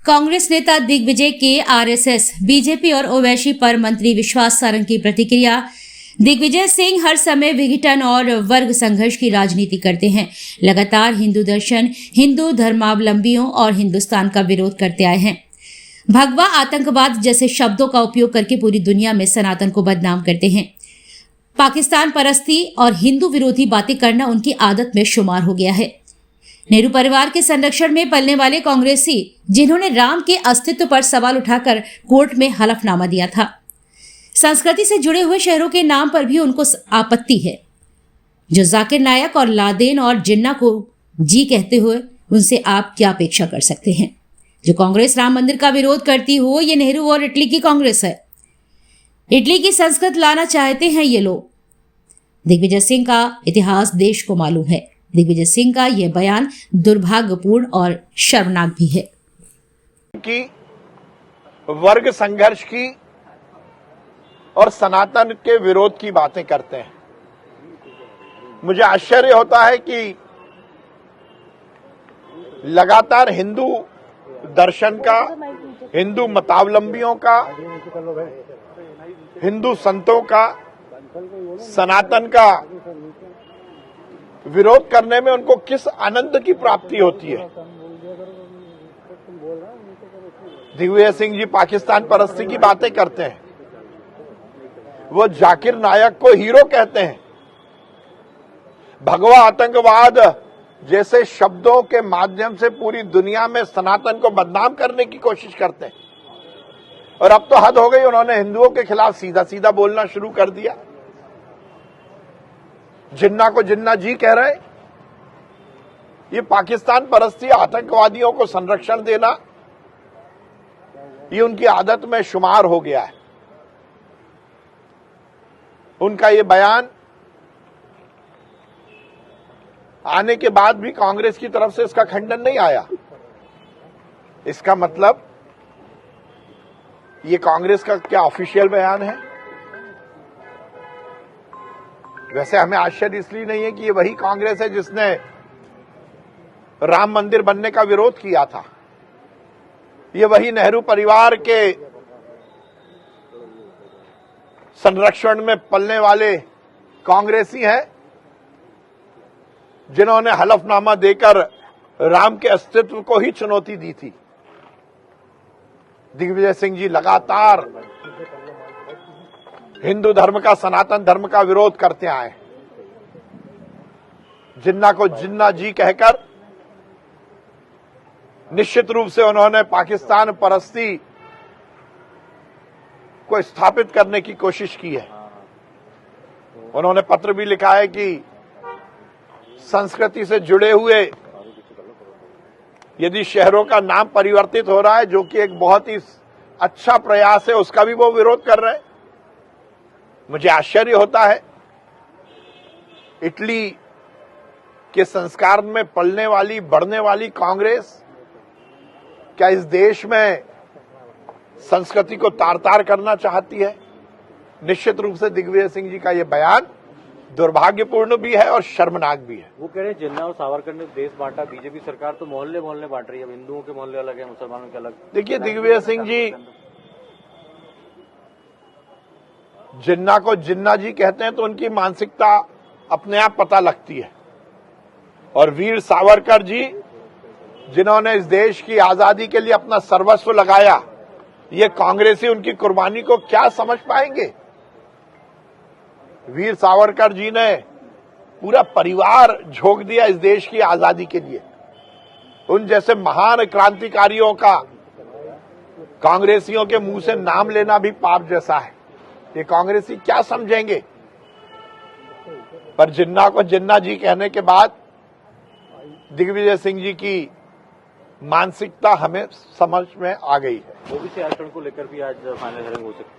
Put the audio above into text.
कांग्रेस नेता दिग्विजय के RSS, BJP और ओवैसी पर मंत्री विश्वास सारंग की प्रतिक्रिया। दिग्विजय सिंह हर समय विघटन और वर्ग संघर्ष की राजनीति करते हैं। लगातार हिंदू दर्शन, हिंदू धर्मावलंबियों और हिंदुस्तान का विरोध करते आए हैं। भगवा, आतंकवाद जैसे शब्दों का उपयोग करके पूरी दुनिया में सनातन को बदनाम करते हैं। पाकिस्तान परस्ती और हिंदू विरोधी बातें करना उनकी आदत में शुमार हो गया है। नेहरू परिवार के संरक्षण में पलने वाले कांग्रेसी, जिन्होंने राम के अस्तित्व पर सवाल उठाकर कोर्ट में हलफनामा दिया था। संस्कृति से जुड़े हुए शहरों के नाम पर भी उनको आपत्ति है। जो जाकिर नायक और लादेन और जिन्ना को जी कहते हुए, उनसे आप क्या अपेक्षा कर सकते हैं? जो कांग्रेस राम मंदिर का विरोध करती हो, ये नेहरू और इटली की कांग्रेस है। इटली की संस्कृत लाना चाहते हैं ये लोग। दिग्विजय सिंह का इतिहास देश को मालूम है। दिग्विजय सिंह का यह बयान दुर्भाग्यपूर्ण और शर्मनाक भी है कि वर्ग संघर्ष की और सनातन के विरोध की बातें करते हैं। मुझे आश्चर्य होता है कि लगातार हिंदू दर्शन का, हिंदू मतावलंबियों का, हिंदू संतों का, सनातन का विरोध करने में उनको किस आनंद की प्राप्ति होती है। दिग्विजय सिंह जी पाकिस्तान परस्ती की बातें करते हैं। वो जाकिर नायक को हीरो कहते हैं। भगवा, आतंकवाद जैसे शब्दों के माध्यम से पूरी दुनिया में सनातन को बदनाम करने की कोशिश करते हैं। और अब तो हद हो गई, उन्होंने हिंदुओं के खिलाफ सीधा सीधा बोलना शुरू कर दिया। जिन्ना को जिन्ना जी कह रहे। ये पाकिस्तान परस्ती, आतंकवादियों को संरक्षण देना, ये उनकी आदत में शुमार हो गया है। उनका ये बयान आने के बाद भी कांग्रेस की तरफ से इसका खंडन नहीं आया। इसका मतलब ये कांग्रेस का क्या ऑफिशियल बयान है? वैसे हमें आश्चर्य इसलिए नहीं है कि ये वही कांग्रेस है जिसने राम मंदिर बनने का विरोध किया था। ये वही नेहरू परिवार के संरक्षण में पलने वाले कांग्रेसी हैं जिन्होंने हलफनामा देकर राम के अस्तित्व को ही चुनौती दी थी। दिग्विजय सिंह जी लगातार हिंदू धर्म का, सनातन धर्म का विरोध करते आए। जिन्ना को जिन्ना जी कहकर निश्चित रूप से उन्होंने पाकिस्तान परस्ती को स्थापित करने की कोशिश की है। उन्होंने पत्र भी लिखा है कि संस्कृति से जुड़े हुए यदि शहरों का नाम परिवर्तित हो रहा है, जो कि एक बहुत ही अच्छा प्रयास है, उसका भी वो विरोध कर रहे हैं। मुझे आश्चर्य होता है, इटली के संस्कार में पलने वाली, बढ़ने वाली कांग्रेस क्या इस देश में संस्कृति को तार तार करना चाहती है? निश्चित रूप से दिग्विजय सिंह जी का यह बयान दुर्भाग्यपूर्ण भी है और शर्मनाक भी है। वो कह रहे हैं जिन्ना और सावरकर ने देश बांटा, बीजेपी सरकार तो मोहल्ले मोहल्ले बांट रही है। अब हिंदुओं के मोहल्ले अलग है, मुसलमानों के अलग। देखिए, दिग्विजय सिंह जी जिन्ना को जिन्ना जी कहते हैं तो उनकी मानसिकता अपने आप पता लगती है। और वीर सावरकर जी, जिन्होंने इस देश की आजादी के लिए अपना सर्वस्व लगाया, ये कांग्रेसी उनकी कुर्बानी को क्या समझ पाएंगे? वीर सावरकर जी ने पूरा परिवार झोंक दिया इस देश की आजादी के लिए। उन जैसे महान क्रांतिकारियों का कांग्रेसियों के मुंह से नाम लेना भी पाप जैसा है। ये कांग्रेसी क्या समझेंगे? पर जिन्ना को जिन्ना जी कहने के बाद दिग्विजय सिंह जी की मानसिकता हमें समझ में आ गई है। ओबीसी आरक्षण को लेकर भी आज फाइनल हियरिंग हो सकती है।